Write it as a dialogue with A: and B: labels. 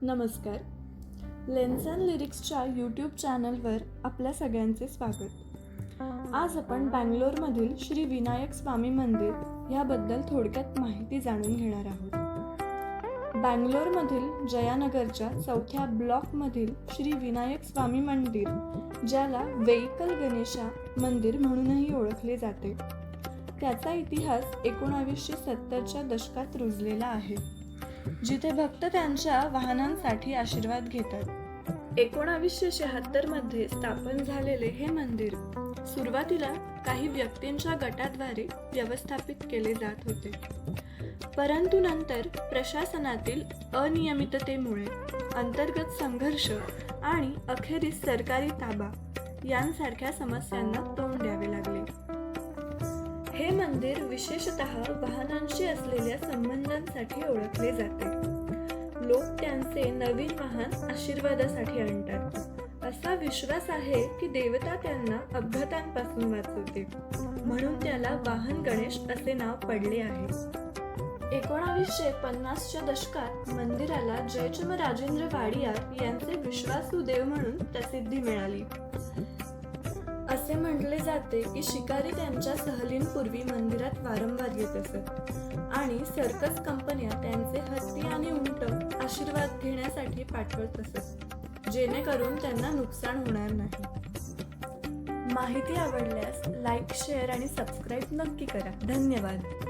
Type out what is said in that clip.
A: नमस्कार. Lens and लिरिक्सच्या YouTube चॅनलवर आपल्या सगळ्यांचे स्वागत. आज आपण बँगलोरमधील श्री विनायक स्वामी मंदिर ह्याबद्दल थोडक्यात माहिती जाणून घेणार आहोत. बँगलोरमधील जयानगरच्या 4थ्या ब्लॉकमधील श्री विनायक स्वामी मंदिर, ज्याला वेईकल गणेशा मंदिर म्हणूनही ओळखले जाते, त्याचा इतिहास 1970च्या दशकात रुजलेला आहे, जिथे भक्त त्यांच्या वाहनांसाठी आशीर्वाद घेतात. 1976 मध्ये स्थापन झालेले हे मंदिर सुरुवातीला काही व्यक्तींच्या गटाद्वारे व्यवस्थापित केले जात होते, परंतु नंतर प्रशासनातील अनियमिततेमुळे, अंतर्गत संघर्ष आणि अखेरीस सरकारी ताबा यांसारख्या समस्यांना तोंड द्यावे लागले. हे मंदिर विशेषतः वाहनांशी असलेल्या संबंधांसाठी ओळखले जाते. लोक त्यांचे नवीन वाहन आशीर्वादासाठी आणतात. असा विश्वास आहे की देवता त्यांना अपघातांपासून वाचवते, म्हणून त्याला वाहन गणेश असे नाव पडले आहे. 1950च्या दशकात मंदिराला जयचामराजेंद्र वाडियार यांचे विश्वासू देव म्हणून प्रसिद्धी मिळाली. असे म्हटले जाते की शिकारी त्यांच्या सहलींपूर्वी मंदिरात वारंवार येत असत आणि सर्कस कंपन्या त्यांचे हत्ती आणि उंट आशीर्वाद घेण्यासाठी पाठवत असत, जेणेकरून त्यांना नुकसान होणार नाही. माहिती आवडल्यास लाईक, शेअर आणि सबस्क्राईब नक्की करा. धन्यवाद.